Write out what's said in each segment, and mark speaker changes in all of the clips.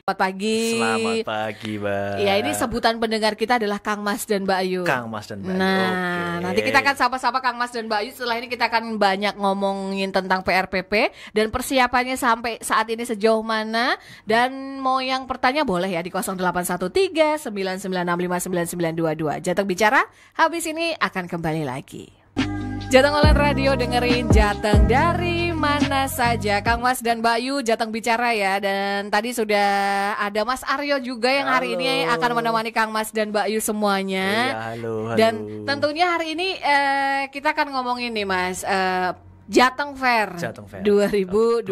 Speaker 1: Selamat pagi.
Speaker 2: Selamat pagi, Mbak.
Speaker 1: Ya, ini sebutan pendengar kita adalah Kang Mas dan Mbak Ayu.
Speaker 2: Kang Mas dan Mbak Ayu.
Speaker 1: Nah,
Speaker 2: Oke.
Speaker 1: nanti kita akan sapa-sapa Kang Mas dan Mbak Ayu. Setelah ini kita akan banyak ngomongin tentang PRPP dan persiapannya sampai saat ini sejauh mana. Dan mau yang bertanya boleh ya di 0813 9965 9922. Jateng Bicara habis ini akan kembali lagi. Jateng Online Radio, dengerin Jateng dari mana saja. Kang Mas dan Mbak Yu, Jateng Bicara ya. Dan tadi sudah ada Mas Aryo juga yang hari ini akan menemani Kang Mas dan Mbak Yu semuanya.
Speaker 2: Iya, halo.
Speaker 1: Dan tentunya hari ini kita akan ngomongin nih Mas, Jateng Fair, 2024.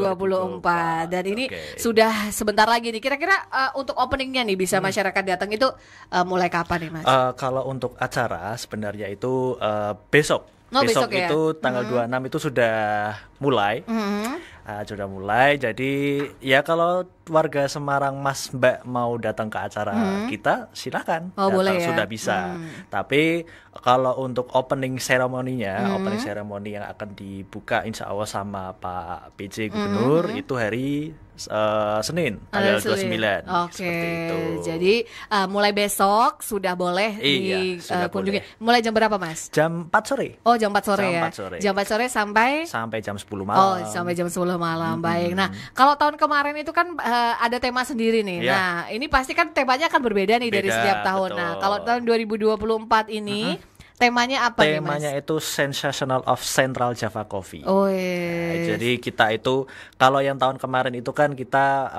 Speaker 1: Dan ini sudah sebentar lagi nih. Kira-kira untuk openingnya nih bisa masyarakat datang itu mulai kapan nih Mas?
Speaker 2: Kalau untuk acara sebenarnya itu besok.
Speaker 1: Besok ya?
Speaker 2: Itu tanggal 26 itu sudah mulai. Sudah mulai. Jadi ya kalau warga Semarang Mas Mbak mau datang ke acara kita silakan.
Speaker 1: Boleh ya?
Speaker 2: Sudah bisa. Tapi kalau untuk opening seremoninya, opening seremoni yang akan dibuka insya Allah sama Pak PJ Gubernur itu hari Senin tanggal 29.
Speaker 1: Oke. Jadi mulai besok sudah boleh dikunjungi. Mulai jam berapa Mas?
Speaker 2: Jam 4 sore.
Speaker 1: Oh, jam 4 sore ya.
Speaker 2: Jam 4
Speaker 1: sore sampai
Speaker 2: jam 10 malam.
Speaker 1: Oh, sampai jam 10 malam. Baik. Nah, kalau tahun kemarin itu kan ada tema sendiri nih.
Speaker 2: Yeah.
Speaker 1: Nah, ini pasti kan temanya akan berbeda nih dari setiap tahun.
Speaker 2: Betul.
Speaker 1: Nah, kalau tahun 2024 ini temanya apa nih Mas?
Speaker 2: Temanya itu Sensational of Central Java Coffee.
Speaker 1: Oh,
Speaker 2: jadi kita itu kalau yang tahun kemarin itu kan kita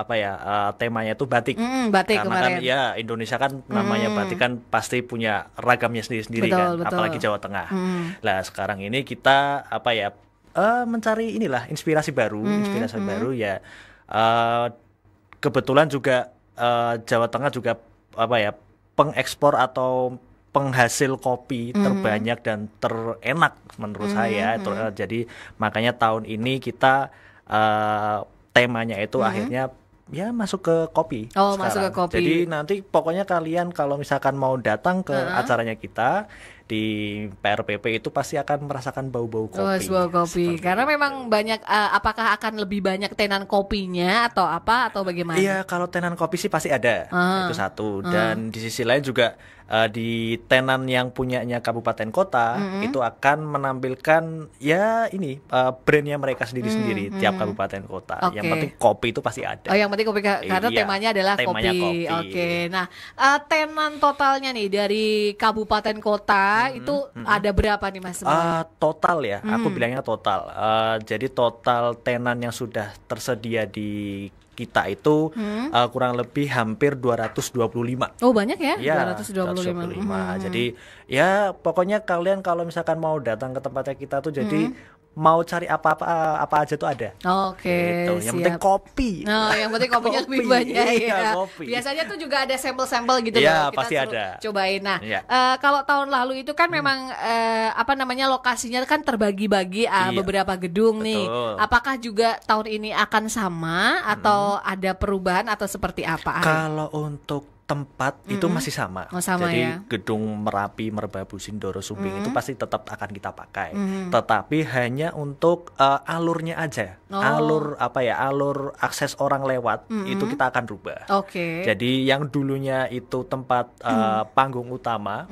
Speaker 2: temanya itu batik.
Speaker 1: Batik
Speaker 2: karena
Speaker 1: kemarin.
Speaker 2: kan ya Indonesia kan namanya batik kan pasti punya ragamnya sendiri-sendiri kan,
Speaker 1: betul.
Speaker 2: apalagi Jawa Tengah. Lah sekarang ini kita mencari inspirasi baru, baru ya. Kebetulan juga Jawa Tengah juga pengekspor atau penghasil kopi terbanyak dan terenak menurut saya. Jadi makanya tahun ini kita temanya itu akhirnya ya masuk ke kopi.
Speaker 1: Oh,
Speaker 2: sekarang.
Speaker 1: masuk ke kopi.
Speaker 2: Jadi nanti pokoknya kalian kalau misalkan mau datang ke acaranya kita di PRPP itu pasti akan merasakan bau-bau kopi.
Speaker 1: Bau kopi. Karena memang banyak apakah akan lebih banyak tenan kopinya atau apa atau bagaimana?
Speaker 2: Iya, kalau tenan kopi sih pasti ada. Itu satu. Dan di sisi lain juga di tenan yang punyanya kabupaten kota itu akan menampilkan brandnya mereka sendiri-sendiri tiap kabupaten kota. Yang penting kopi itu pasti ada.
Speaker 1: Oh, yang penting kopi karena temanya adalah kopi. Oke. Nah, tenan totalnya nih dari kabupaten kota itu ada berapa nih Mas?
Speaker 2: Total ya, aku bilangnya total. Jadi total tenan yang sudah tersedia di kita itu kurang lebih hampir 225.
Speaker 1: Oh, banyak ya?
Speaker 2: Ya
Speaker 1: 225.
Speaker 2: Jadi ya pokoknya kalian kalau misalkan mau datang ke tempatnya kita tuh jadi mau cari apa aja tuh ada.
Speaker 1: Oke,
Speaker 2: gitu. Yang penting kopi.
Speaker 1: Nah, yang penting kopinya lebih banyak ya.
Speaker 2: Kopi.
Speaker 1: Biasanya tuh juga ada sampel-sampel gitu
Speaker 2: ya,
Speaker 1: loh. Kita
Speaker 2: pasti ada.
Speaker 1: Cobain. Nah, kalau tahun lalu itu kan memang lokasinya kan terbagi-bagi beberapa gedung nih. Apakah juga tahun ini akan sama atau ada perubahan atau seperti apa?
Speaker 2: Kalau untuk tempat itu masih sama. Jadi
Speaker 1: ya?
Speaker 2: gedung Merapi, Merbabu, Sindoro, Sumbing itu pasti tetap akan kita pakai. Tetapi hanya untuk alurnya aja. Alur akses orang lewat itu kita akan rubah. Jadi yang dulunya itu tempat panggung utama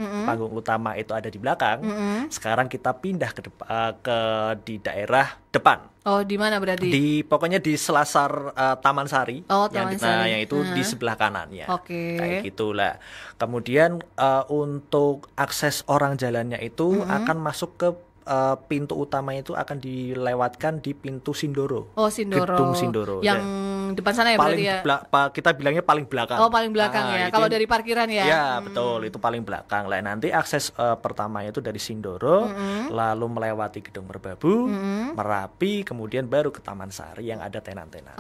Speaker 2: itu ada di belakang. Sekarang kita pindah di daerah depan.
Speaker 1: Oh, di mana berarti?
Speaker 2: Pokoknya di selasar Taman Sari.
Speaker 1: Oh, Taman Sari.
Speaker 2: Yang itu di sebelah kanannya.
Speaker 1: Kayak
Speaker 2: gitulah. Kemudian untuk akses orang jalannya itu akan masuk ke pintu utama itu akan dilewatkan di pintu Sindoro.
Speaker 1: Oh, Sindoro.
Speaker 2: Gedung Sindoro.
Speaker 1: Yang depan sana ya berarti ya?
Speaker 2: Kita bilangnya paling belakang.
Speaker 1: Oh, paling belakang ya. Kalau dari parkiran ya?
Speaker 2: Ya, betul. Itu paling belakang. Lah nanti akses pertamanya itu dari Sindoro, lalu melewati Gedung Merbabu, Merapi, kemudian baru ke Taman Sari yang ada tenan-tenan.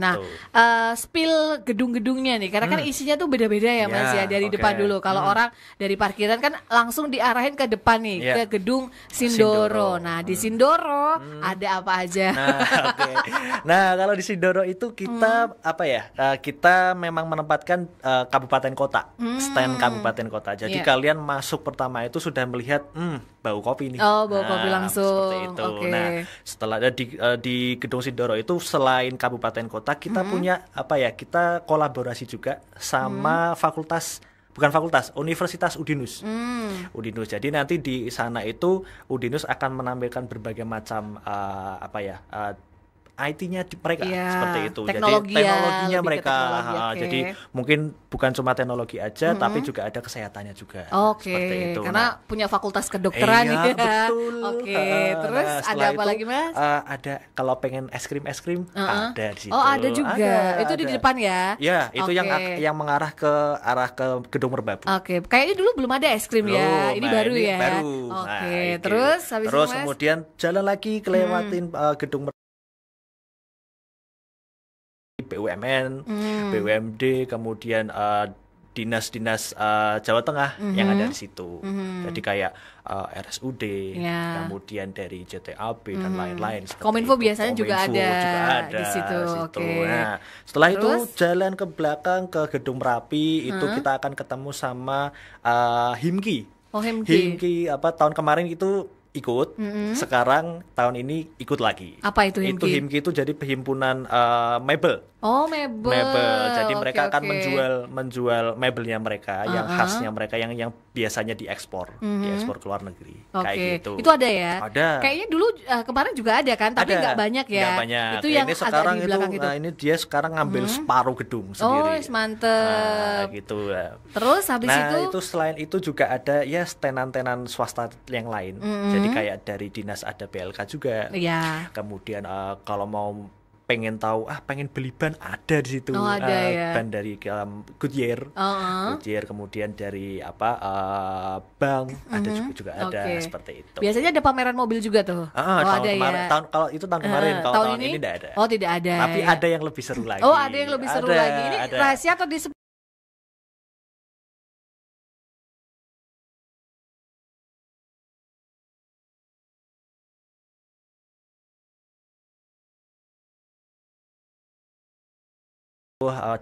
Speaker 1: Nah, spill gedung-gedungnya nih. Karena kan isinya tuh beda-beda ya, Mas ya. Dari depan dulu. Kalau orang dari parkiran kan langsung diarahin ke depan nih, ke gedung Sindoro. Nah, di Sindoro ada apa aja?
Speaker 2: Nah, kalau di Sindoro Sindoro itu kita kita memang menempatkan kabupaten kota, stand kabupaten kota. Jadi kalian masuk pertama itu sudah melihat bau kopi nih.
Speaker 1: Oh, bau kopi langsung.
Speaker 2: Seperti itu.
Speaker 1: Okay.
Speaker 2: Nah, setelah di Gedung Sindoro itu selain kabupaten kota, kita punya kita kolaborasi juga sama Universitas Udinus. Udinus. Jadi nanti di sana itu Udinus akan menampilkan berbagai macam IT-nya mereka seperti itu. Teknologinya mereka. Jadi mungkin bukan cuma teknologi aja, tapi juga ada kesehatannya juga.
Speaker 1: Seperti itu. Karena punya fakultas kedokteran ya.
Speaker 2: Betul.
Speaker 1: Terus ada apa lagi, Mas?
Speaker 2: Ada kalau pengen es krim ada di situ.
Speaker 1: Oh, ada juga. Itu di depan ya?
Speaker 2: Ya, itu yang mengarah ke Gedung Merbabu.
Speaker 1: Kayaknya dulu belum ada es krim ya. Ini baru ya.
Speaker 2: Baru.
Speaker 1: Terus habis itu, Mas?
Speaker 2: Kemudian jalan lagi kelewatin Gedung BUMN, BUMD, kemudian dinas-dinas Jawa Tengah yang ada di situ. Jadi kayak RSUD, kemudian dari JTAB dan lain-lain.
Speaker 1: Kominfo biasanya juga ada di situ.
Speaker 2: Nah, setelah itu jalan ke belakang ke Gedung Merapi, itu kita akan ketemu sama HIMKI. HIMKI tahun kemarin itu ikut, sekarang tahun ini ikut lagi.
Speaker 1: Apa itu HIMKI?
Speaker 2: Itu HIMKI itu jadi perhimpunan mebel.
Speaker 1: Oh, mebel.
Speaker 2: Jadi mereka akan menjual mebelnya mereka, yang khasnya mereka, yang biasanya diekspor ke luar negeri. Kayak gitu.
Speaker 1: Itu ada ya?
Speaker 2: Ada.
Speaker 1: Kayaknya dulu kemarin juga ada kan, tapi nggak banyak ya.
Speaker 2: Nggak banyak.
Speaker 1: Itu yang
Speaker 2: ini sekarang
Speaker 1: agak di belakang itu.
Speaker 2: Ini dia sekarang ngambil separuh gedung sendiri.
Speaker 1: Mantep.
Speaker 2: Gitu.
Speaker 1: Terus habis
Speaker 2: itu selain itu juga ada ya tenan-tenan swasta yang lain. Jadi kayak dari dinas ada BLK juga.
Speaker 1: Iya.
Speaker 2: Kemudian kalau mau pengen tahu pengen beli ban ada di situ. Ban dari Goodyear. Goodyear, kemudian dari bank ada juga ada seperti itu.
Speaker 1: Biasanya ada pameran mobil juga tuh.
Speaker 2: Tahun kemarin, kalau itu tahun kemarin, kalau tahun ini tidak ada.
Speaker 1: Oh, tidak ada.
Speaker 2: Tapi ada yang lebih seru lagi.
Speaker 1: Oh, ada yang lebih seru lagi. Ini rahasia atau di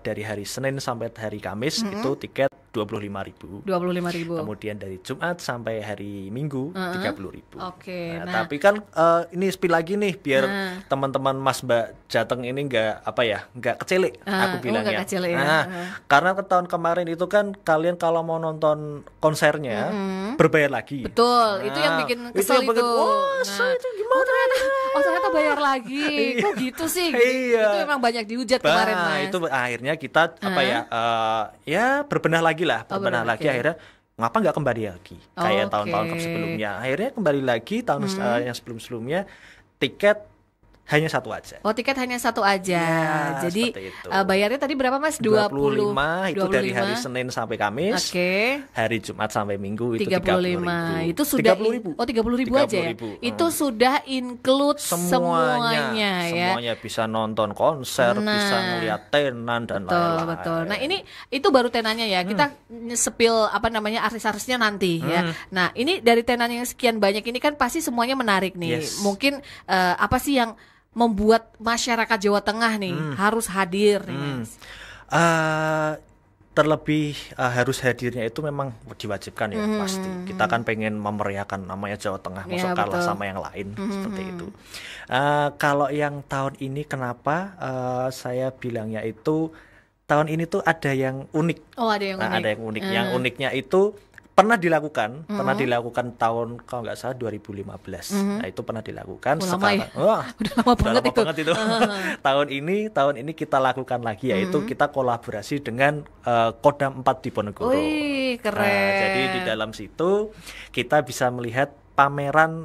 Speaker 2: dari hari Senin sampai hari Kamis itu tiket 25.000.
Speaker 1: 25.000.
Speaker 2: Kemudian dari Jumat sampai hari Minggu 30.000. Tapi kan ini spill lagi nih biar teman-teman Mas Mbak Jateng ini nggak kecelik aku bilangnya. Karena tahun kemarin itu kan kalian kalau mau nonton konsernya berbayar lagi.
Speaker 1: Betul, itu yang bikin kesel itu.
Speaker 2: Itu gimana?
Speaker 1: Ternyata bayar lagi. Kok gitu sih? Itu memang banyak dihujat kemarin, Mas.
Speaker 2: Itu akhirnya kita berbenah lagi akhirnya ngapa nggak kembali lagi kayak tahun-tahun sebelumnya. Akhirnya kembali lagi tahun yang sebelum-sebelumnya tiket hanya satu aja.
Speaker 1: Tiket hanya satu aja. Jadi bayarnya tadi berapa, Mas?
Speaker 2: 25 itu dari hari Senin sampai Kamis. Hari Jumat sampai Minggu itu 35.000.
Speaker 1: Itu sudah
Speaker 2: 30.000.
Speaker 1: 30.000 aja ya. Itu sudah include semuanya ya.
Speaker 2: Semuanya bisa nonton konser, bisa ngeliat tenan dan lain-lain.
Speaker 1: Betul. Nah, itu baru tenannya ya. Kita sepil artis-artisnya nanti ya. Nah, ini dari tenan yang sekian banyak ini kan pasti semuanya menarik nih. Mungkin apa sih yang membuat masyarakat Jawa Tengah nih harus hadir nih, Mas?
Speaker 2: Terlebih harus hadirnya itu memang diwajibkan ya, pasti. Kita kan pengen memeriahkan namanya Jawa Tengah, masuk kalah sama yang lain seperti itu. Kalau yang tahun ini kenapa saya bilangnya itu tahun ini tuh ada yang unik.
Speaker 1: Ada yang unik.
Speaker 2: Ada yang unik. Yang uniknya itu pernah dilakukan tahun kalau nggak salah 2015. Nah, itu pernah dilakukan sekarang.
Speaker 1: Udah lama banget itu.
Speaker 2: Tahun ini kita lakukan lagi, yaitu kita kolaborasi dengan Kodam 4 Diponegoro.
Speaker 1: Wih, keren.
Speaker 2: Jadi di dalam situ kita bisa melihat pameran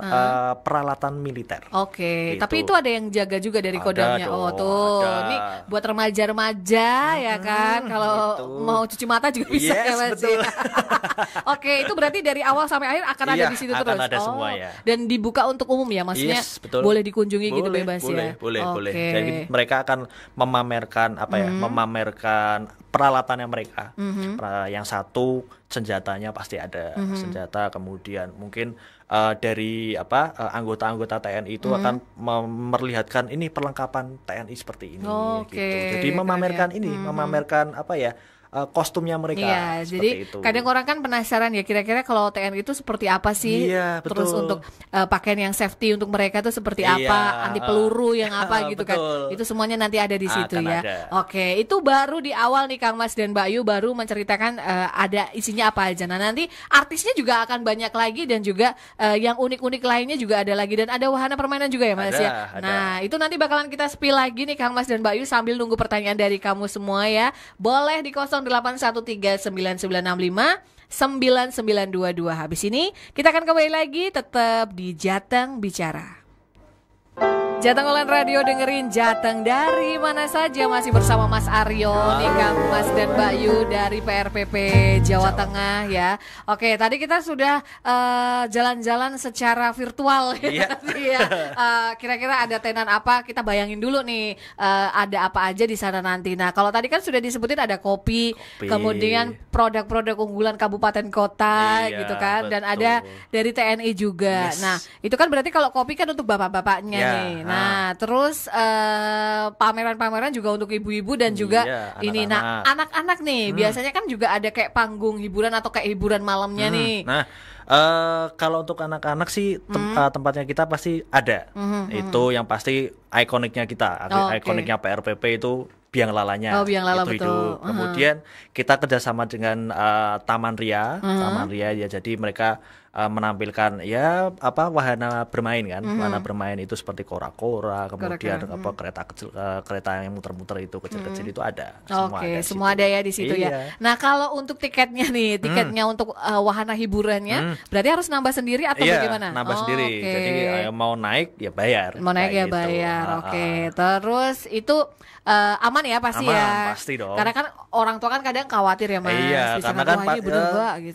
Speaker 2: peralatan militer.
Speaker 1: Gitu. Tapi itu ada yang jaga juga dari Kodamnya. Ini buat remaja-remaja ya kan. Kalau mau cuci mata juga bisa ya, Mas. Itu berarti dari awal sampai akhir akan ada di situ terus.
Speaker 2: Akan ada semua ya.
Speaker 1: Dan dibuka untuk umum ya, maksudnya boleh dikunjungi gitu bebas ya.
Speaker 2: Boleh. Jadi mereka akan memamerkan memamerkan peralatannya mereka. Yang satu senjatanya pasti ada senjata, kemudian mungkin dari anggota-anggota TNI itu akan memperlihatkan ini perlengkapan TNI seperti ini, gitu. Jadi memamerkan memamerkan kostumnya mereka.
Speaker 1: Iya, jadi
Speaker 2: itu.
Speaker 1: kadang orang kan penasaran ya kira-kira kalau TNI itu seperti apa sih?
Speaker 2: Iya, betul.
Speaker 1: Terus untuk pakaian yang safety untuk mereka itu seperti apa? Anti peluru yang apa gitu kan? Itu semuanya nanti ada di situ ya.
Speaker 2: Ada.
Speaker 1: Oke, itu baru di awal nih Kang Mas dan Mbak Yu baru menceritakan ada isinya apa aja. Nah, nanti artisnya juga akan banyak lagi dan juga yang unik-unik lainnya juga ada lagi dan ada wahana permainan juga ya Mas ya.
Speaker 2: Ada.
Speaker 1: Nah, itu nanti bakalan kita spill lagi nih Kang Mas dan Mbak Yu sambil nunggu pertanyaan dari kamu semua ya. Boleh di 081399659922. Habis ini kita akan kembali lagi tetap di Jateng Bicara. Jateng Online Radio, dengerin Jateng dari mana saja, masih bersama Mas Aryo nih, Kang Mas dan Mbak Yu dari PRPP Jawa Tengah ya. Oke, tadi kita sudah jalan-jalan secara virtual ya. Kira-kira ada tenan apa? Kita bayangin dulu nih ada apa aja di sana nanti. Nah, kalau tadi kan sudah disebutin ada kopi. Kemudian produk-produk unggulan kabupaten kota gitu kan, dan ada dari TNI juga. Nah, itu kan berarti kalau kopi kan untuk bapak-bapaknya nih. Nah, terus pameran-pameran juga untuk ibu-ibu dan juga ini. Nah, anak-anak nih biasanya kan juga ada kayak panggung hiburan atau kayak hiburan malamnya nih.
Speaker 2: Nah, kalau untuk anak-anak sih tempatnya kita pasti ada. Itu yang pasti ikoniknya kita, ikoniknya PRPP itu biang lalanya.
Speaker 1: Biang lala
Speaker 2: itu
Speaker 1: betul.
Speaker 2: Kemudian kita kerjasama dengan Taman Ria, Taman Ria ya, jadi mereka menampilkan wahana bermain kan, wahana bermain itu seperti kora-kora, kemudian kereta kecil, kereta yang muter-muter itu kecil-kecil itu ada.
Speaker 1: Semua ada ya di situ ya. Nah, kalau untuk tiketnya nih, tiketnya untuk wahana hiburannya berarti harus nambah sendiri atau bagaimana?
Speaker 2: Nambah sendiri. Jadi mau naik ya bayar.
Speaker 1: Mau naik ya bayar. Terus itu aman ya pasti ya.
Speaker 2: Pasti dong.
Speaker 1: Karena kan orang tua kan kadang khawatir ya Mas.
Speaker 2: Iya, karena kan
Speaker 1: gitu.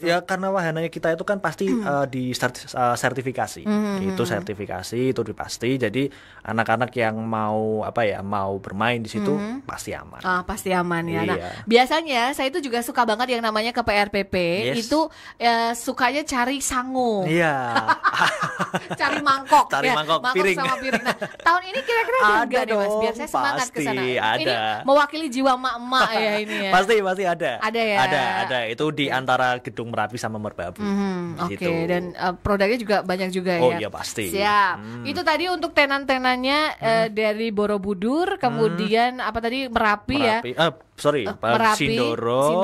Speaker 2: Ya karena wahananya kita itu kan pasti di sertifikasi. Itu sertifikasi itu pasti. Jadi anak-anak yang mau mau bermain di situ pasti aman.
Speaker 1: Pasti aman ya. Nah, biasanya saya itu juga suka banget yang namanya ke PRPP itu sukanya cari sangu.
Speaker 2: Iya.
Speaker 1: Cari mangkok.
Speaker 2: Mangkok piring
Speaker 1: sama piring. Nah, tahun ini kira-kira ada enggak nih Mas? Biar saya semangat ke sana. Ini mewakili jiwa emak-emak ya ini ya.
Speaker 2: Pasti ada.
Speaker 1: Ada ya.
Speaker 2: Ada. Itu di antara Gedung Merapi sama Merbabu.
Speaker 1: Oke. Dan produknya juga banyak juga ya.
Speaker 2: Oh iya pasti.
Speaker 1: Siap. Itu tadi untuk tenan-tenannya dari Borobudur, kemudian apa tadi Merapi ya.
Speaker 2: Merapi, Sindoro,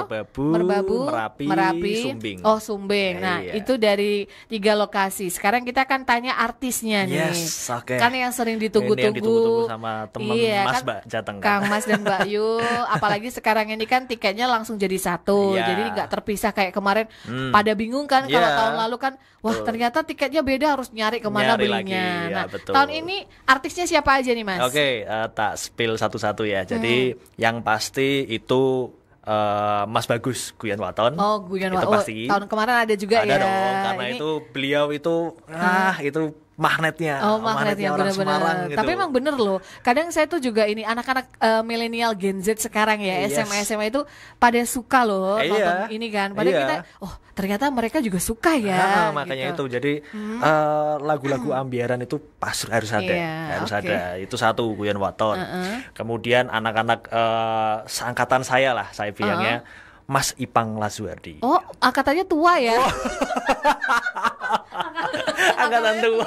Speaker 2: Merbabu, Merapi, Sumbing.
Speaker 1: Sumbing. Nah, itu dari 3 lokasi. Sekarang kita akan tanya artisnya nih. Kan yang sering ditunggu-tunggu
Speaker 2: sama teman Mas Mbak Jateng.
Speaker 1: Kang Mas dan Mbak Yu. Apalagi sekarang ini kan tiketnya langsung jadi satu. Jadi nggak terpisah kayak kemarin. Pada bingung kan kalau tahun lalu kan, ternyata tiketnya beda, harus nyari kemana belinya. Nah, tahun ini artisnya siapa aja nih Mas?
Speaker 2: Tak spill satu-satu ya. Jadi yang pasti itu Mas Bagus Guyon Waton.
Speaker 1: Guyon Waton. Tahun kemarin ada juga ya.
Speaker 2: Ada dong, karena itu beliau itu itu magnetnya orang Semarang gitu.
Speaker 1: Tapi emang bener loh. Kadang saya tuh juga ini anak-anak milenial Gen Z sekarang ya, SMA itu pada suka loh nonton ini kan. Padahal kita ternyata mereka juga suka ya.
Speaker 2: Makanya itu. Jadi lagu-lagu ambiaran itu harus ada. Ada. Itu satu Guyon Waton. Kemudian anak-anak seangkatan saya lah, saya bilangnya Mas Ipang Lazuardi.
Speaker 1: Angkatannya tua ya.
Speaker 2: Angkatan tua.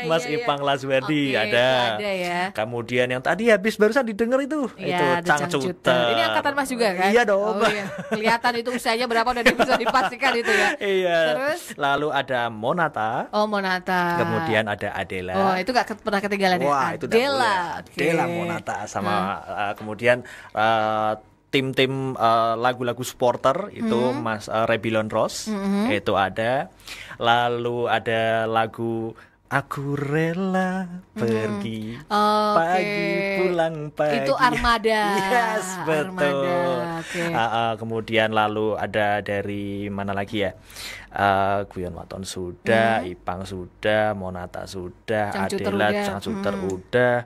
Speaker 2: Mas Ipang Lazuardi ada
Speaker 1: ya.
Speaker 2: Kemudian yang tadi habis barusan didengar itu Cangcuter.
Speaker 1: Ini angkatan Mas juga kan?
Speaker 2: Iya dong.
Speaker 1: Kelihatan itu usianya berapa udah bisa dipastikan itu ya.
Speaker 2: Terus lalu ada Monata.
Speaker 1: Monata.
Speaker 2: Kemudian ada Adela.
Speaker 1: Itu gak pernah ketinggalan ya.
Speaker 2: Itu Adela Monata sama kemudian tim-tim lagu-lagu supporter itu Mas Rebilon Rose itu ada. Lalu ada lagu Aku Rela Pergi Pagi Pulang Pagi.
Speaker 1: Itu Armada.
Speaker 2: Betul. Kemudian lalu ada dari mana lagi ya? Guyon Waton sudah, Ipang sudah, Monata sudah, Adela, Cangcuter udah.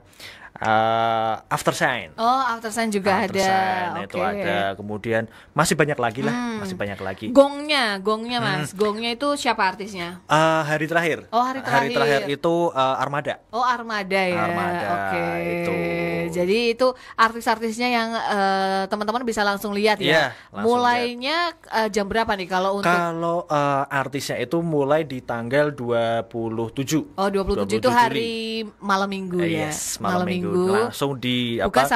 Speaker 2: After Shine.
Speaker 1: Oh, After Shine juga
Speaker 2: After
Speaker 1: ada.
Speaker 2: Shine itu
Speaker 1: Oke.
Speaker 2: ada. Kemudian masih banyak lagi lah, masih banyak lagi.
Speaker 1: Gongnya Mas. Gongnya itu siapa artisnya?
Speaker 2: Hari terakhir.
Speaker 1: Oh, hari terakhir.
Speaker 2: Itu Armada.
Speaker 1: Oh, Armada ya.
Speaker 2: Armada,
Speaker 1: Oke.
Speaker 2: itu.
Speaker 1: Jadi itu artis-artisnya yang teman-teman bisa langsung lihat ya.
Speaker 2: Iya, langsung
Speaker 1: Mulainya jam berapa nih kalau untuk
Speaker 2: Kalau artisnya itu mulai di tanggal 27.
Speaker 1: Oh, 27 itu
Speaker 2: Juli.
Speaker 1: hari malam minggu ya.
Speaker 2: Yes, malam minggu. Langsung dibuka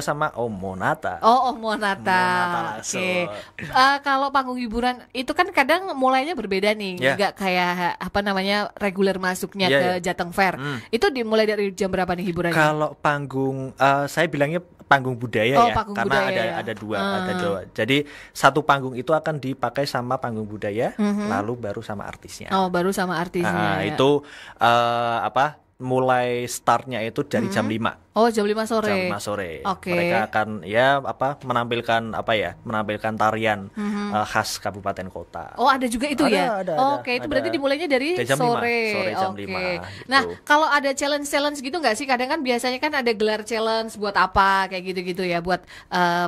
Speaker 2: sama Om Monata.
Speaker 1: Oh, Monata.
Speaker 2: Monata langsung.
Speaker 1: Oke. Kalau panggung hiburan itu kan kadang mulainya berbeda nih,
Speaker 2: Yeah.
Speaker 1: nggak kayak apa namanya reguler masuknya
Speaker 2: Yeah,
Speaker 1: ke
Speaker 2: yeah.
Speaker 1: Jateng Fair. Itu dimulai dari jam berapa nih hiburannya?
Speaker 2: Kalau panggung, saya bilangnya panggung budaya
Speaker 1: Oh,
Speaker 2: ya,
Speaker 1: panggung
Speaker 2: karena
Speaker 1: budaya ya.
Speaker 2: ada dua. Jadi satu panggung itu akan dipakai sama panggung budaya, lalu baru sama artisnya.
Speaker 1: Oh, baru sama artisnya. Ya.
Speaker 2: Itu mulai startnya itu dari jam 5.
Speaker 1: Oh, jam 5 sore.
Speaker 2: Jam 5 sore.
Speaker 1: Oke.
Speaker 2: Mereka akan menampilkan tarian khas kabupaten kota.
Speaker 1: Oh, ada juga itu ya?
Speaker 2: Ada,
Speaker 1: Oke, itu berarti dimulainya dari
Speaker 2: jam 5,
Speaker 1: sore.
Speaker 2: sore jam
Speaker 1: Oke.
Speaker 2: 5 gitu.
Speaker 1: Nah, kalau ada challenge gitu nggak sih? Kadang kan biasanya kan ada gelar challenge buat apa kayak gitu-gitu ya, buat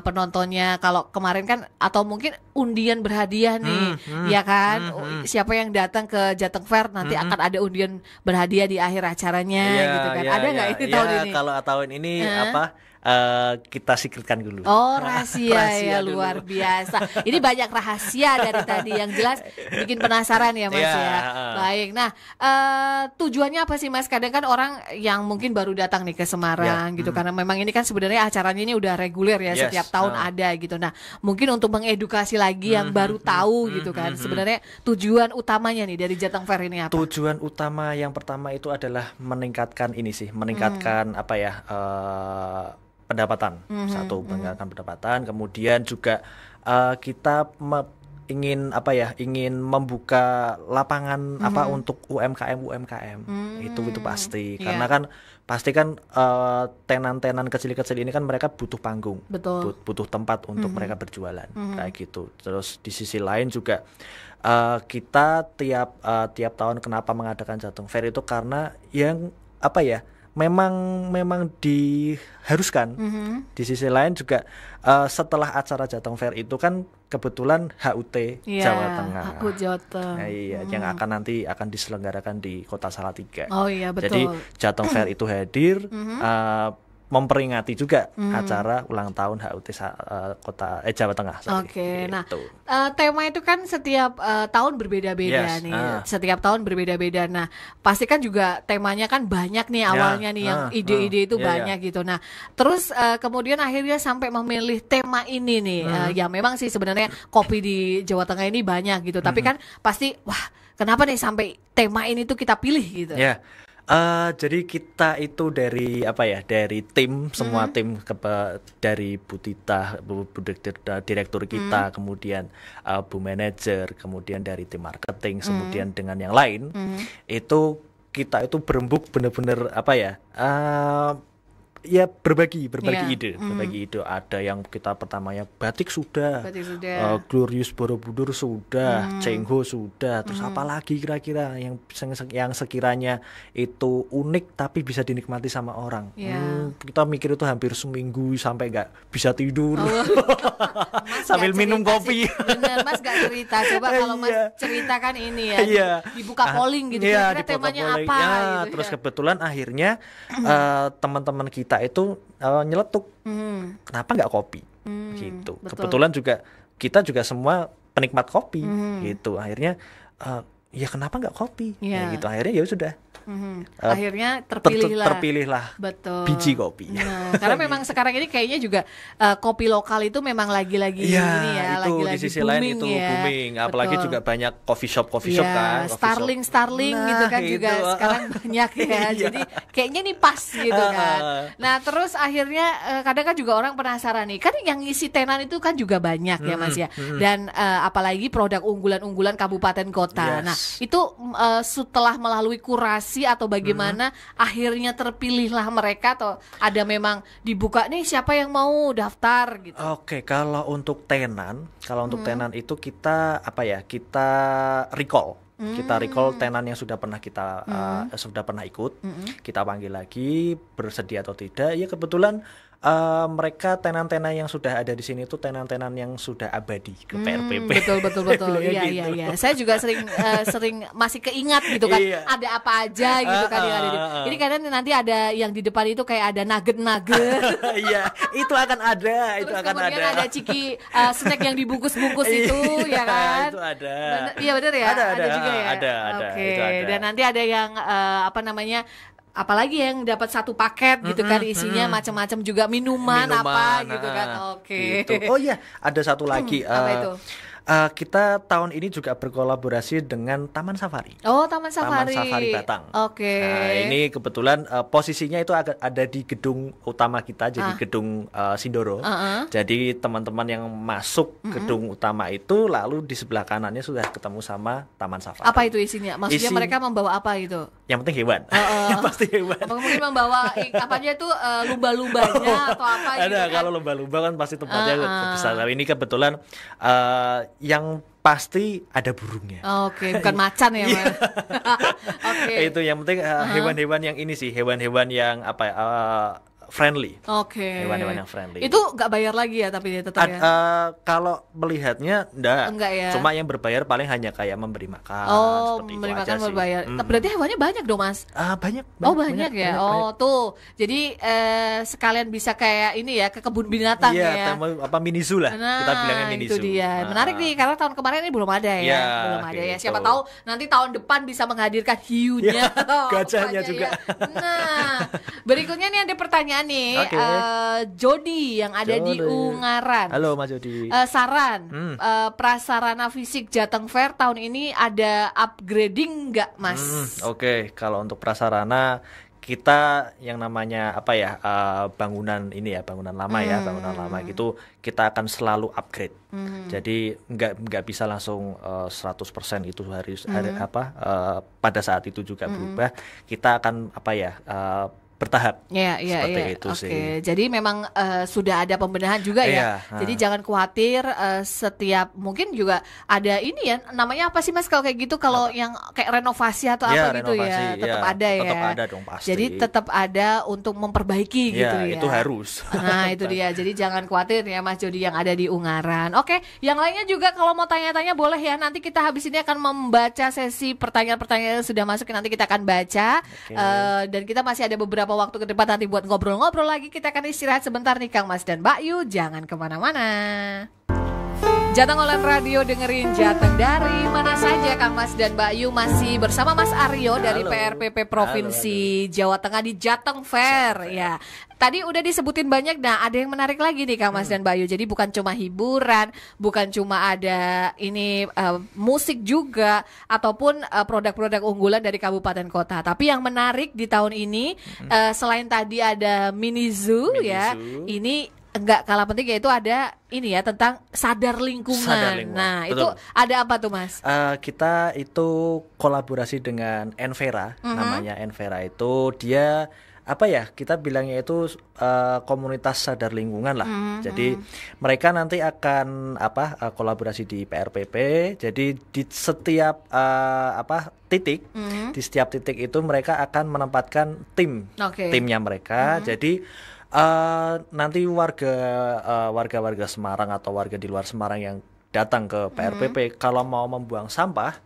Speaker 1: penontonnya. Kalau kemarin kan atau mungkin undian berhadiah nih, ya kan? Siapa yang datang ke Jateng Fair nanti akan ada undian berhadiah di akhir acaranya gitu kan. Ada nggak itu tahun ini?
Speaker 2: Kalau tahun ini kita secretkan dulu.
Speaker 1: Oh, rahasia ya,
Speaker 2: dulu.
Speaker 1: luar biasa. Ini banyak rahasia dari tadi yang jelas bikin penasaran ya Mas ya. Baik. Nah, tujuannya apa sih Mas? Kadang kan orang yang mungkin baru datang nih ke Semarang gitu, karena memang ini kan sebenarnya acaranya ini udah reguler ya, setiap tahun ada gitu. Nah, mungkin untuk mengedukasi lagi yang baru tahu gitu kan. Sebenarnya tujuan utamanya nih dari Jateng Fair ini apa?
Speaker 2: Tujuan utama yang pertama itu adalah meningkatkan pendapatan. Satu, meningkatkan pendapatan, kemudian juga kita ingin membuka lapangan untuk UMKM. Itu pasti. Karena kan pasti kan tenan-tenan kecil-kecil ini kan mereka butuh panggung.
Speaker 1: Betul.
Speaker 2: Butuh tempat untuk mereka berjualan kayak gitu. Terus di sisi lain juga kita tiap tahun kenapa mengadakan Jateng Fair itu karena yang memang diharuskan. Di sisi lain juga setelah acara Jateng Fair itu kan kebetulan HUT Jawa Tengah.
Speaker 1: HUT Jawa Tengah.
Speaker 2: Nah, iya, yang nanti akan diselenggarakan di Kota Salatiga.
Speaker 1: Oh iya, betul.
Speaker 2: Jadi Jateng Fair itu hadir memperingati juga acara ulang tahun HUT Jawa Tengah.
Speaker 1: Oke,
Speaker 2: gitu.
Speaker 1: Nah tema itu kan setiap tahun berbeda-beda nih. Setiap tahun berbeda-beda. Nah, pasti kan juga temanya kan banyak nih awalnya nih yang ide-ide itu banyak gitu. Nah, terus kemudian akhirnya sampai memilih tema ini nih. Ya memang sih sebenarnya kopi di Jawa Tengah ini banyak gitu. Tapi kan pasti wah, kenapa nih sampai tema ini tuh kita pilih gitu.
Speaker 2: Ya. Jadi kita itu dari tim semua tim dari Bu Tita, Bu direktur kita, kemudian Bu manajer, kemudian dari tim marketing, kemudian dengan yang lain itu kita itu berembuk benar-benar berbagi ide. Ada yang kita pertamanya batik sudah. Glorious Borobudur sudah, Cengho sudah, terus apa lagi kira-kira yang sekiranya itu unik tapi bisa dinikmati sama orang. Kita mikir itu hampir seminggu sampai nggak bisa tidur. Sambil minum kopi.
Speaker 1: Benar, Mas gak cerita. Coba kalau Mas ceritakan ini ya, dibuka polling gitu. Kira-kira temanya apa gitu.
Speaker 2: Terus kebetulan akhirnya teman-teman kita itu nyeletuk, kenapa nggak kopi gitu.
Speaker 1: Betul.
Speaker 2: Kebetulan juga kita juga semua penikmat kopi gitu. Akhirnya ya kenapa nggak kopi gitu. Akhirnya ya sudah.
Speaker 1: Akhirnya terpilihlah
Speaker 2: betul biji kopi.
Speaker 1: Nah, karena memang sekarang ini kayaknya juga kopi lokal itu memang lagi-lagi
Speaker 2: ini
Speaker 1: ya,
Speaker 2: itu
Speaker 1: lagi-lagi
Speaker 2: di sisi
Speaker 1: booming
Speaker 2: lain itu booming. Apalagi juga banyak coffee shop kan.
Speaker 1: Starling gitu kan juga sekarang banyak ya. Jadi kayaknya nih pas gitu kan. Nah terus akhirnya kadang kan juga orang penasaran nih, kan yang ngisi tenan itu kan juga banyak ya Mas ya. Dan apalagi produk unggulan-unggulan kabupaten kota. Nah itu setelah melalui kurasi atau bagaimana akhirnya terpilihlah mereka, atau ada memang dibuka nih siapa yang mau daftar gitu.
Speaker 2: Oke, kalau untuk tenan itu kita kita recall. Kita recall tenan yang sudah pernah kita sudah pernah ikut, kita panggil lagi bersedia atau tidak. Ya kebetulan mereka tenan-tenan yang sudah ada di sini itu tenan-tenan yang sudah abadi ke PRPP.
Speaker 1: Betul. Iya. Saya juga sering masih keingat gitu kan. Ada apa aja gitu kan yang ada di. Ini kadang nanti ada yang di depan itu kayak ada nugget-nugget.
Speaker 2: Iya, itu akan ada, itu
Speaker 1: Terus
Speaker 2: akan
Speaker 1: kemudian
Speaker 2: ada.
Speaker 1: ada ciki snack yang dibungkus-bungkus itu, ya kan?
Speaker 2: Itu ada.
Speaker 1: Iya benar ya. Ada juga ya.
Speaker 2: Ada.
Speaker 1: Oke.
Speaker 2: Itu ada.
Speaker 1: Dan nanti ada yang apalagi yang dapat satu paket gitu kan isinya macam-macam juga minuman apa gitu kan. Oke.
Speaker 2: Gitu. Oh iya, ada satu lagi.
Speaker 1: Apa itu?
Speaker 2: Kita tahun ini juga berkolaborasi dengan Taman Safari.
Speaker 1: Oh, Taman Safari.
Speaker 2: Taman Safari Batang.
Speaker 1: Oke.
Speaker 2: Nah, ini kebetulan posisinya itu ada di gedung utama kita, jadi gedung Sindoro. Jadi teman-teman yang masuk gedung utama itu, lalu di sebelah kanannya sudah ketemu sama Taman Safari.
Speaker 1: Apa itu isinya? Maksudnya mereka membawa apa gitu?
Speaker 2: Yang penting hewan. Yang pasti hewan.
Speaker 1: Apa mungkin membawa apanya itu lumba-lumbanya atau apa gitu?
Speaker 2: Ada, kalau lumba-lumba kan pasti tempatnya besar. Tapi ini kebetulan yang pasti ada burungnya.
Speaker 1: Oke, bukan macan ya, Mas. Oke.
Speaker 2: Itu yang penting hewan-hewan yang ini sih, hewan-hewan yang friendly.
Speaker 1: Oke.
Speaker 2: Hewan-hewan yang friendly.
Speaker 1: Itu nggak bayar lagi ya, tapi dia tetap ya.
Speaker 2: Kalau melihatnya enggak
Speaker 1: ya.
Speaker 2: Cuma yang berbayar paling hanya kayak memberi makan. Seperti
Speaker 1: memberi
Speaker 2: itu
Speaker 1: makan
Speaker 2: aja
Speaker 1: berbayar.
Speaker 2: sih.
Speaker 1: Berarti hewannya banyak dong, Mas?
Speaker 2: Banyak.
Speaker 1: Banyak ya.
Speaker 2: Banyak.
Speaker 1: Tuh. Jadi sekalian bisa kayak ini ya, ke kebun binatang ya.
Speaker 2: Iya, mini zoo lah. Kita bilangnya mini zoo.
Speaker 1: Itu dia. Menarik nih karena tahun kemarin ini belum ada ya. Belum ada ya.
Speaker 2: Gitu.
Speaker 1: Siapa tahu nanti tahun depan bisa menghadirkan hiunya.
Speaker 2: Gajahnya juga.
Speaker 1: Ya. Nah, berikutnya nih ada pertanyaan nih. Jody yang ada di Ungaran.
Speaker 2: Halo Mas Jody.
Speaker 1: Saran prasarana fisik Jateng Fair tahun ini ada upgrading nggak, Mas?
Speaker 2: Oke. Kalau untuk prasarana kita yang namanya bangunan ini ya, bangunan lama gitu, kita akan selalu upgrade. Jadi nggak bisa langsung 100% itu harus pada saat itu juga berubah. Kita akan bertahap. Seperti itu sih.
Speaker 1: Jadi memang sudah ada pembenahan juga ya. Jadi jangan khawatir, setiap mungkin juga ada ini ya, namanya apa sih Mas kalau kayak gitu, kalau yang kayak renovasi atau apa gitu ya, tetap ada ya.
Speaker 2: Tetap ada dong pasti.
Speaker 1: Jadi tetap ada untuk memperbaiki gitu ya.
Speaker 2: Itu harus.
Speaker 1: Nah, itu dia. Jadi jangan khawatir ya Mas Jody yang ada di Ungaran. Oke, yang lainnya juga kalau mau tanya-tanya boleh ya. Nanti kita habis ini akan membaca sesi pertanyaan-pertanyaan yang sudah masuk, nanti kita akan baca. Dan kita masih ada beberapa waktu ke depan nanti buat ngobrol-ngobrol lagi. Kita akan istirahat sebentar nih Kang Mas dan Mbak Yu. Jangan kemana-mana. Jateng Online Radio, dengerin Jateng dari mana saja. Kang Mas dan Mbak Yu masih bersama Mas Aryo dari PRPP Provinsi Jawa Tengah di Jateng Fair ya. Tadi udah disebutin banyak, nah ada yang menarik lagi nih Kang Mas dan Mbak Yu. Jadi bukan cuma hiburan, bukan cuma ada ini musik juga, ataupun produk-produk unggulan dari kabupaten kota. Tapi yang menarik di tahun ini selain tadi ada mini zoo ya, ini enggak kalah penting yaitu ada ini ya, tentang sadar lingkungan. Nah, betul. Itu ada apa tuh Mas?
Speaker 2: Kita itu kolaborasi dengan Envera, namanya Envera itu dia kita bilangnya itu komunitas sadar lingkungan lah. Jadi mereka nanti akan kolaborasi di PRPP. Jadi di setiap titik, di setiap titik itu mereka akan menempatkan timnya mereka. Jadi nanti warga Semarang atau warga di luar Semarang yang datang ke PRPP kalau mau membuang sampah,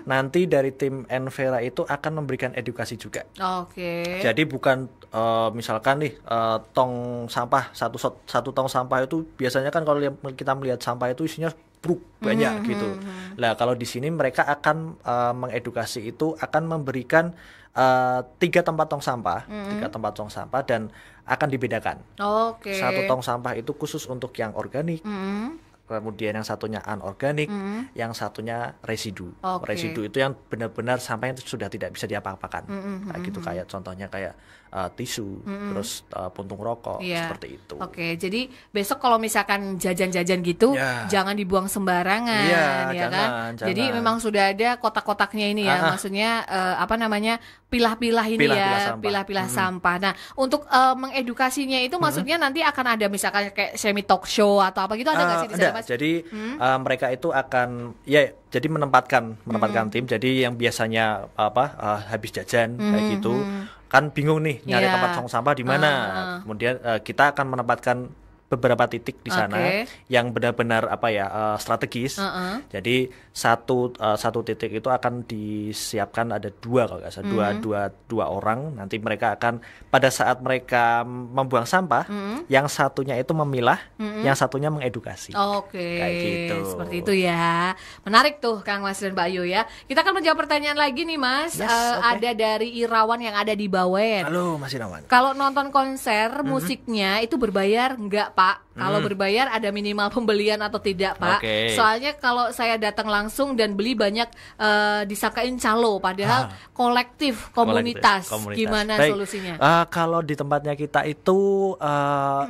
Speaker 2: nanti dari tim Envera itu akan memberikan edukasi juga. Jadi bukan misalkan nih tong sampah satu tong sampah itu biasanya kan kalau kita melihat sampah itu isinya banyak gitu. Nah kalau di sini mereka akan mengedukasi itu, akan memberikan 3 tempat tong sampah, 3 tempat tong sampah dan akan dibedakan. Satu tong sampah itu khusus untuk yang organik, kemudian yang satunya anorganik, yang satunya residu. Residu itu yang benar-benar sampah yang sudah tidak bisa diapa-apakan. Gitu, kayak contohnya kayak tisu, terus puntung rokok, seperti itu.
Speaker 1: Oke, jadi besok kalau misalkan jajan-jajan gitu, jangan dibuang sembarangan, ya kan? Jangan. Jadi memang sudah ada kotak-kotaknya ini ya, maksudnya apa namanya, pilah-pilah ini pilah-pilah sampah. Nah, untuk mengedukasinya itu maksudnya nanti akan ada misalkan kayak semi talk show atau apa gitu, ada nggak sih di sana, Mas?
Speaker 2: Jadi mereka itu akan jadi menempatkan tim. Jadi yang biasanya habis jajan kayak gitu kan bingung nih nyari tempat tong sampah di mana. Kemudian kita akan menempatkan beberapa titik di sana yang benar-benar strategis. Jadi satu titik itu akan disiapkan ada dua kalau nggak salah, dua orang. Nanti mereka akan pada saat mereka membuang sampah, yang satunya itu memilah, yang satunya mengedukasi. Kayak gitu.
Speaker 1: Seperti itu ya. Menarik tuh Kang Mas dan Mbak Ayu ya. Kita akan menjawab pertanyaan lagi nih Mas. Ada dari Irawan yang ada di Bawen.
Speaker 2: Halo Mas Irawan.
Speaker 1: Kalau nonton konser musiknya itu berbayar nggak Pak? Kalau berbayar ada minimal pembelian atau tidak Pak? Soalnya kalau saya datang langsung dan beli banyak disangkain calo, padahal kolektif komunitas. Gimana solusinya?
Speaker 2: Kalau di tempatnya kita itu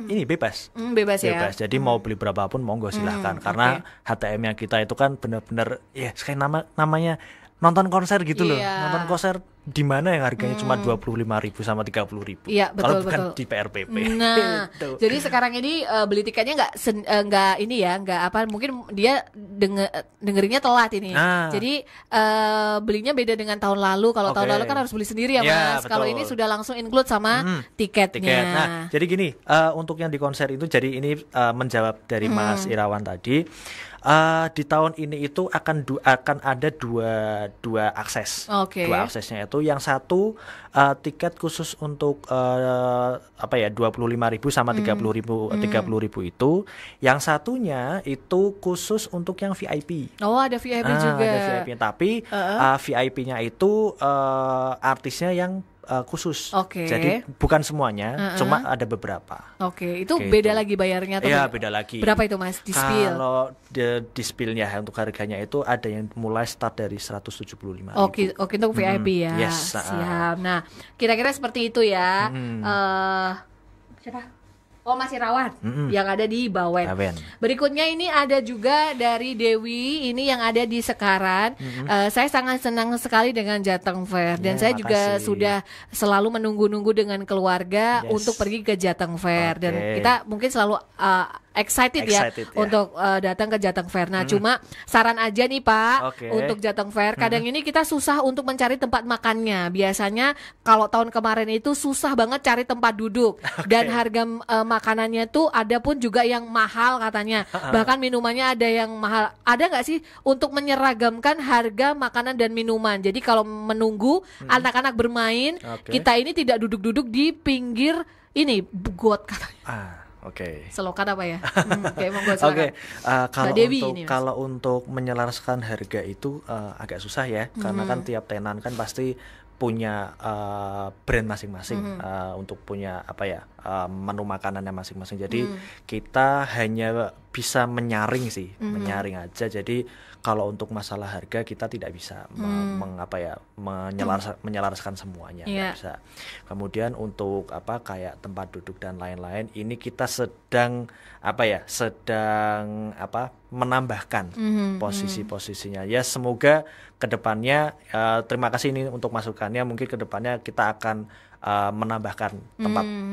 Speaker 2: ini bebas.
Speaker 1: Bebas ya.
Speaker 2: Jadi mau beli berapapun monggo silahkan. Karena HTM-nya kita itu kan benar-benar kayak namanya nonton konser gitu loh. Nonton konser di mana yang harganya cuma 25.000 sama 30.000.
Speaker 1: Iya, betul,
Speaker 2: kalau bukan di PRPP.
Speaker 1: Nah, jadi sekarang ini beli tiketnya nggak ini ya, nggak apa, mungkin dia dengerinnya telat ini. Jadi belinya beda dengan tahun lalu. Kalau tahun lalu kan harus beli sendiri ya Mas. Kalau ini sudah langsung include sama tiketnya.
Speaker 2: Nah, jadi gini, untuk yang di konser itu, jadi ini menjawab dari Mas Irawan tadi. Di tahun ini itu akan ada dua akses. Dua aksesnya itu, yang satu tiket khusus untuk 25.000 sama 30.000 itu. Yang satunya itu khusus untuk yang VIP.
Speaker 1: Oh, ada VIP juga.
Speaker 2: Ada VIP, tapi VIP-nya itu artisnya yang khusus. Jadi bukan semuanya, cuma ada beberapa.
Speaker 1: Itu beda latu lagi bayarnya tuh.
Speaker 2: Iya, beda lagi.
Speaker 1: Berapa itu Mas di spill?
Speaker 2: Kalau di spillnya untuk harganya itu ada yang mulai start dari 175.000.
Speaker 1: Oke, untuk VIP ya.
Speaker 2: Yes.
Speaker 1: Siap. Nah, kira-kira seperti itu ya. Siapa? Oh, Mas Irawan yang ada di Bawen. Berikutnya ini ada juga dari Dewi, ini yang ada di Sekaran. Saya sangat senang sekali dengan Jateng Fair, dan saya juga sudah selalu menunggu-nunggu dengan keluarga untuk pergi ke Jateng Fair, dan kita mungkin selalu excited ya untuk datang ke Jateng Fair. Nah, cuma saran aja nih Pak, untuk Jateng Fair kadang ini kita susah untuk mencari tempat makannya. Biasanya kalau tahun kemarin itu susah banget cari tempat duduk, dan harga makanannya tuh ada pun juga yang mahal katanya. Bahkan minumannya ada yang mahal. Ada nggak sih untuk menyeragamkan harga makanan dan minuman? Jadi kalau menunggu anak-anak bermain, kita ini tidak duduk-duduk di pinggir ini got katanya. Selokan apa ya?
Speaker 2: Kalau untuk menyelaraskan harga itu agak susah ya, karena kan tiap tenan kan pasti punya brand masing-masing, untuk punya menu makanannya masing-masing. Jadi kita hanya bisa menyaring menyaring aja. Jadi kalau untuk masalah harga kita tidak bisa menyelaraskan semuanya, nggak bisa. Kemudian untuk kayak tempat duduk dan lain-lain, ini kita sedang menambahkan posisi-posisinya. Ya, semoga kedepannya, terima kasih ini untuk masukannya. Mungkin kedepannya kita akan menambahkan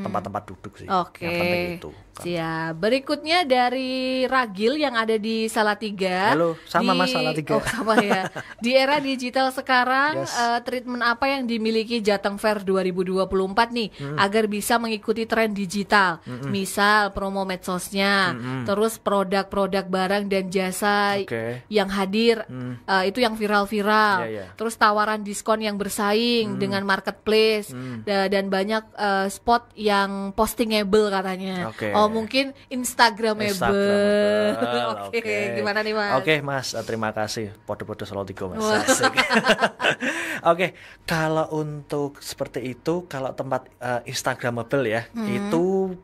Speaker 2: tempat-tempat duduk sih. Yang penting itu.
Speaker 1: Siap. Berikutnya dari Ragil yang ada di Salatiga.
Speaker 2: Halo, sama Mas Salatiga.
Speaker 1: Sama ya. Di era digital sekarang, treatment apa yang dimiliki Jateng Fair 2024 nih agar bisa mengikuti tren digital? Misal promo medsosnya, terus produk-produk barang dan jasa yang hadir, itu yang viral-viral. Terus tawaran diskon yang bersaing dengan marketplace. Dan banyak spot yang postingable katanya. Mungkin Instagramable. Gimana nih Mas?
Speaker 2: Mas, terima kasih. Podo-podo Salatiga Mas. Kalau untuk seperti itu, kalau tempat Instagramable ya, itu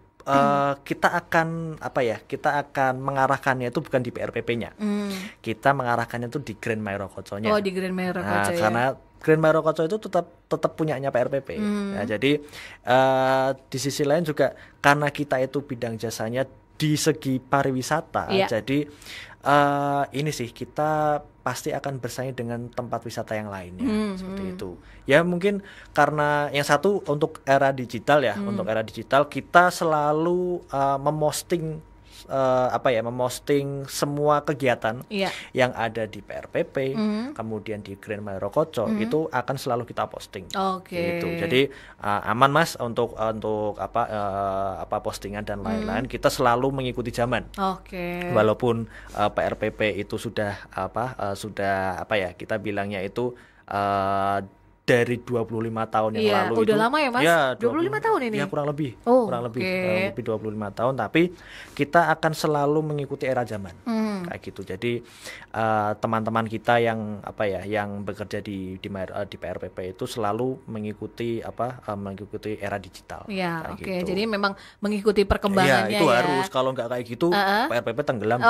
Speaker 2: kita akan mengarahkannya itu bukan di PRPP-nya. Kita mengarahkannya itu di Grand Mairo Koconya.
Speaker 1: Di Grand Mairo Koco
Speaker 2: karena Grand Marokoco itu tetap punyanya PRPP. Nah, jadi di sisi lain juga karena kita itu bidang jasanya di segi pariwisata, jadi ini sih kita pasti akan bersaing dengan tempat wisata yang lainnya seperti itu. Ya mungkin karena yang satu untuk era digital ya, untuk era digital kita selalu memosting memosting semua kegiatan yang ada di PRPP, kemudian di Grand Marokoco itu akan selalu kita posting. Gitu. Jadi aman Mas untuk postingan dan lain-lain, kita selalu mengikuti zaman. Walaupun PRPP itu sudah kita bilangnya itu dari 25 tahun yang lalu
Speaker 1: udah
Speaker 2: itu.
Speaker 1: lama ya Mas? Ya, 25 tahun ini?
Speaker 2: Ya kurang lebih. Kurang lebih 25 tahun, tapi kita akan selalu mengikuti era zaman. Kayak gitu. Jadi teman-teman kita yang yang bekerja di PRPP itu selalu mengikuti era digital.
Speaker 1: Gitu. Jadi memang mengikuti perkembangannya
Speaker 2: itu harus. Kalau nggak kayak gitu PRPP tenggelam.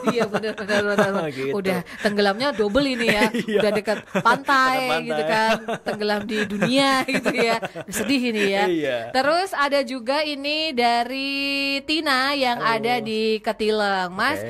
Speaker 1: Iya benar. Gitu. Udah tenggelamnya double ini ya. Udah dekat pantai gitu kan. Tenggelam di dunia gitu ya. Sedih ini ya. Terus ada juga ini dari Tina yang ada di Ketileng. Mas,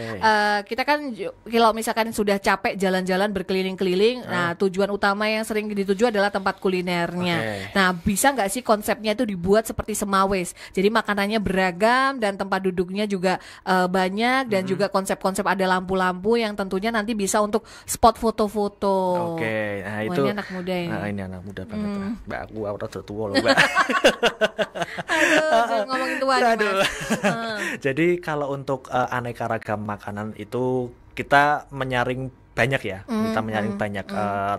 Speaker 1: kita kan kalau misalkan sudah capek jalan-jalan berkeliling-keliling, nah tujuan utama yang sering dituju adalah tempat kulinernya. Nah, bisa nggak sih konsepnya itu dibuat seperti Semawes? Jadi makanannya beragam dan tempat duduknya juga banyak dan juga konsep-konsep ada lampu-lampu yang tentunya nanti bisa untuk spot foto-foto.
Speaker 2: Nah itu
Speaker 1: anak muda ini.
Speaker 2: Ini anak muda banget lah. Mbak aku udah tua loh Mbak.
Speaker 1: Aduh, ngomongin tua nih Mas.
Speaker 2: Jadi kalau untuk aneka ragam makanan itu kita menyaring banyak ya, kita menyaring banyak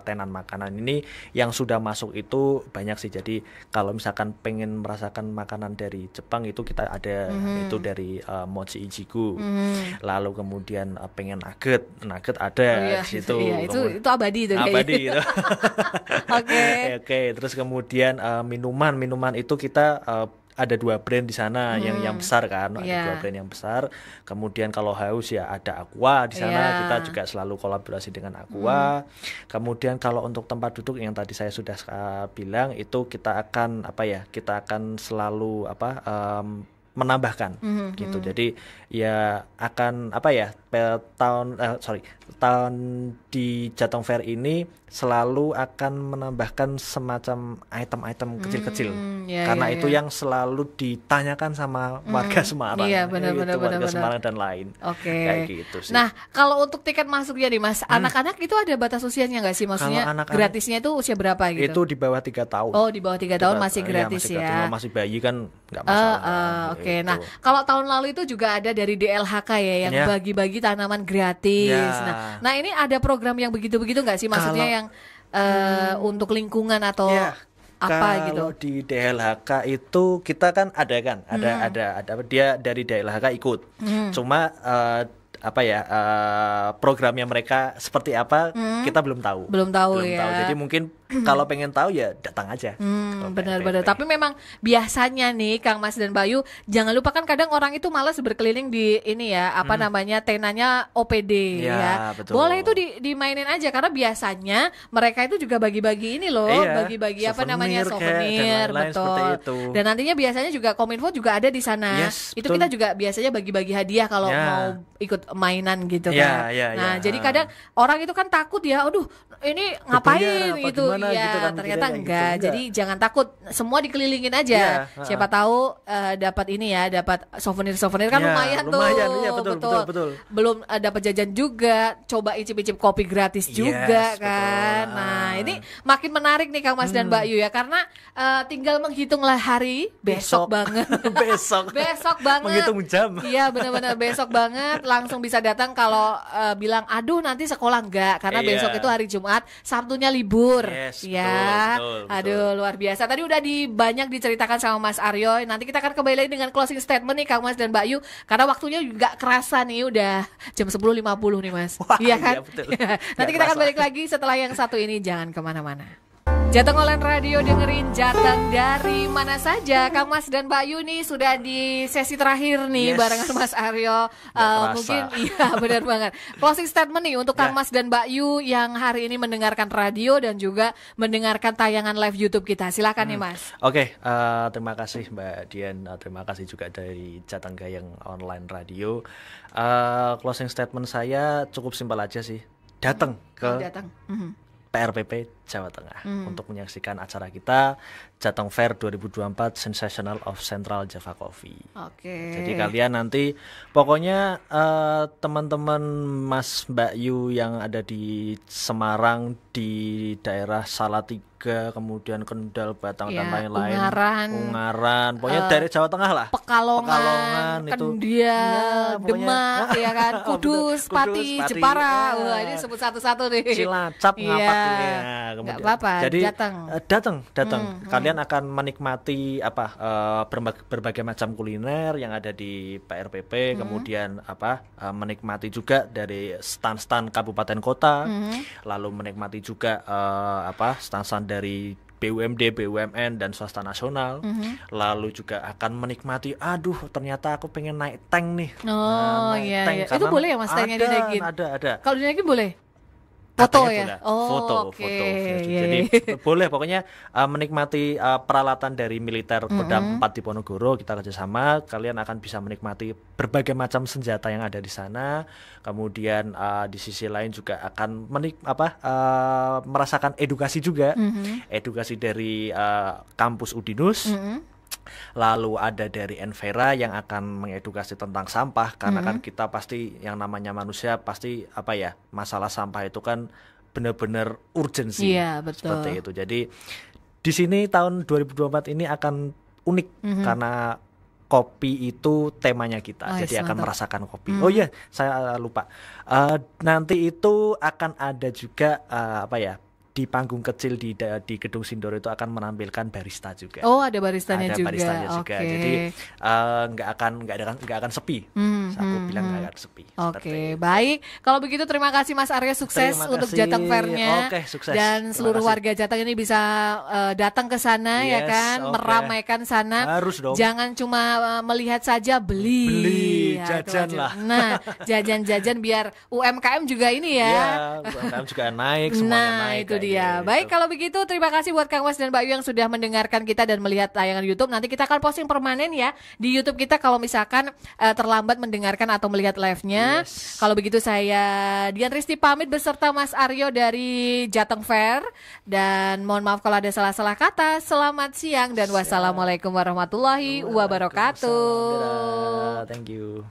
Speaker 2: tenan makanan ini yang sudah masuk itu banyak sih. Jadi kalau misalkan pengen merasakan makanan dari Jepang itu kita ada itu dari Mochi Ichigo, lalu kemudian pengen nugget ada di situ.
Speaker 1: Itu abadi itu.
Speaker 2: Gitu. Oke, terus kemudian minuman itu kita ada 2 brand di sana yang besar kan, ada 2 brand yang besar. Kemudian kalau haus ya ada Aqua di sana, kita juga selalu kolaborasi dengan Aqua. Kemudian kalau untuk tempat duduk yang tadi saya sudah bilang itu kita akan selalu menambahkan gitu. Jadi ya akan tahun di Jateng Fair ini selalu akan menambahkan semacam item-item kecil-kecil karena itu yang selalu ditanyakan sama warga Semarang, warga Semarang dan lain. Kayak gitu sih.
Speaker 1: Nah, kalau untuk tiket masuknya nih Mas, anak-anak itu ada batas usianya nggak sih? Maksudnya gratisnya itu usia berapa gitu?
Speaker 2: Itu di bawah 3 tahun.
Speaker 1: Oh, di bawah 3 tahun masih gratis ya.
Speaker 2: Masih bayi kan nggak masalah.
Speaker 1: Nah kalau tahun lalu itu juga ada dari DLHK ya yang bagi-bagi tanaman gratis. Nah ini ada program yang begitu-begitu nggak sih? Maksudnya yang untuk lingkungan atau apa gitu?
Speaker 2: Kalau di DLHK itu kita kan ada dia dari DLHK ikut. Cuma programnya mereka seperti apa kita belum tahu.
Speaker 1: Belum tahu.
Speaker 2: Jadi mungkin kalau pengen tahu ya datang aja.
Speaker 1: Benar-benar. Tapi memang biasanya nih Kang Mas dan Bayu, jangan lupa kan kadang orang itu malas berkeliling di ini ya, tenanya OPD ya.
Speaker 2: Betul.
Speaker 1: Boleh itu dimainin aja karena biasanya mereka itu juga bagi-bagi ini loh, bagi-bagi souvenir, betul. Dan nantinya biasanya juga Kominfo juga ada di sana. Itu betul. Kita juga biasanya bagi-bagi hadiah kalau mau ikut mainan gitu kan. Jadi kadang orang itu kan takut ya, aduh ini ngapain gitu. Kan, ternyata enggak. Gitu. Jadi jangan takut, semua dikelilingin aja. Siapa tahu dapat ini ya, dapat souvenir kan lumayan tuh.
Speaker 2: Betul.
Speaker 1: Belum dapat jajan juga, coba icip-icip kopi gratis juga kan. Betul. Nah, ini makin menarik nih Kang Mas dan Mbak Yu ya, karena tinggal menghitunglah hari besok banget. besok banget.
Speaker 2: Menghitung jam.
Speaker 1: Iya, benar-benar besok banget, langsung bisa datang kalau bilang aduh nanti sekolah enggak karena besok itu hari Jumat, Sabtunya libur. Betul. Aduh luar biasa. Tadi udah banyak diceritakan sama Mas Aryo. Nanti kita akan kembali lagi dengan closing statement nih Kang Mas dan Mbak Yu, karena waktunya juga kerasa nih, udah jam 10.50 nih Mas. Iya kan? Nanti kita akan balik lagi setelah yang satu ini, jangan kemana-mana. Jateng Online Radio, dengerin Jateng dari mana saja. Kang Mas dan Mbak Yu nih sudah di sesi terakhir nih barengan Mas Aryo. Mungkin iya benar banget. Closing statement nih untuk Kang Mas dan Mbak Yu yang hari ini mendengarkan radio dan juga mendengarkan tayangan live YouTube kita. Silakan nih Mas.
Speaker 2: Oke, terima kasih Mbak Dian. Terima kasih juga dari Jateng Gayeng Online Radio. Closing statement saya cukup simpel aja sih. Datang ke PRPP Jawa Tengah untuk menyaksikan acara kita Jateng Fair 2024 Sensational of Central Java Coffee.
Speaker 1: Oke.
Speaker 2: Jadi kalian nanti pokoknya teman-teman Mas Mbak Yu yang ada di Semarang, di daerah Salatiga, kemudian Kendal, Batang dan lain-lain, Ungaran, pokoknya dari Jawa Tengah lah.
Speaker 1: Pekalongan itu Kendia, Demak, ya kan, Kudus, Pati, Jepara. Wah, ini sebut satu-satu nih.
Speaker 2: Cilacap, Ngapak ya.
Speaker 1: Nggak apa-apa,
Speaker 2: jadi datang. Kalian akan menikmati berbagai macam kuliner yang ada di PRPP, kemudian menikmati juga dari stand-stand kabupaten kota, lalu menikmati juga stand-stand dari BUMD, BUMN dan swasta nasional. Lalu juga akan menikmati, ternyata aku pengen naik tank nih.
Speaker 1: Tank, itu boleh ya Mas tanknya dinaikin?
Speaker 2: Ada.
Speaker 1: Kalau dinaikin boleh? Foto ya?
Speaker 2: Foto. Jadi boleh pokoknya menikmati peralatan dari militer Kodam 4 Diponegoro. Kita kerjasama, kalian akan bisa menikmati berbagai macam senjata yang ada di sana. Kemudian di sisi lain juga akan merasakan edukasi juga, edukasi dari kampus Udinus. Lalu ada dari Envera yang akan mengedukasi tentang sampah, karena kan kita pasti yang namanya manusia pasti masalah sampah itu kan benar-benar urgensi.
Speaker 1: Iya, betul.
Speaker 2: Seperti itu. Jadi di sini tahun 2024 ini akan unik karena kopi itu temanya kita. Jadi akan merasakan kopi. Oh iya, saya lupa. Nanti itu akan ada juga di panggung kecil di gedung Sindoro itu akan menampilkan barista juga.
Speaker 1: Oh, ada baristanya juga.
Speaker 2: Juga. Jadi nggak akan sepi. Aku bilang nggak akan sepi.
Speaker 1: Oke, baik. Kalau begitu terima kasih Mas Aryo, sukses untuk Jateng Fair-nya.
Speaker 2: Sukses.
Speaker 1: Dan seluruh warga Jateng ini bisa datang ke sana ya kan, meramaikan sana.
Speaker 2: Harus dong.
Speaker 1: Jangan cuma melihat saja, beli
Speaker 2: jajan lah.
Speaker 1: Nah, jajan-jajan biar UMKM juga ini ya.
Speaker 2: Iya, UMKM juga naik, semuanya naik.
Speaker 1: Itu dia. Baik, kalau begitu terima kasih buat Kang Mas dan Mbak Yu yang sudah mendengarkan kita dan melihat tayangan YouTube. Nanti kita akan posting permanen ya di YouTube kita kalau misalkan terlambat mendengarkan atau melihat live-nya. Kalau begitu saya Dian Risti pamit beserta Mas Aryo dari Jateng Fair, dan mohon maaf kalau ada salah-salah kata. Selamat siang dan wassalamualaikum warahmatullahi wabarakatuh.
Speaker 2: Thank you.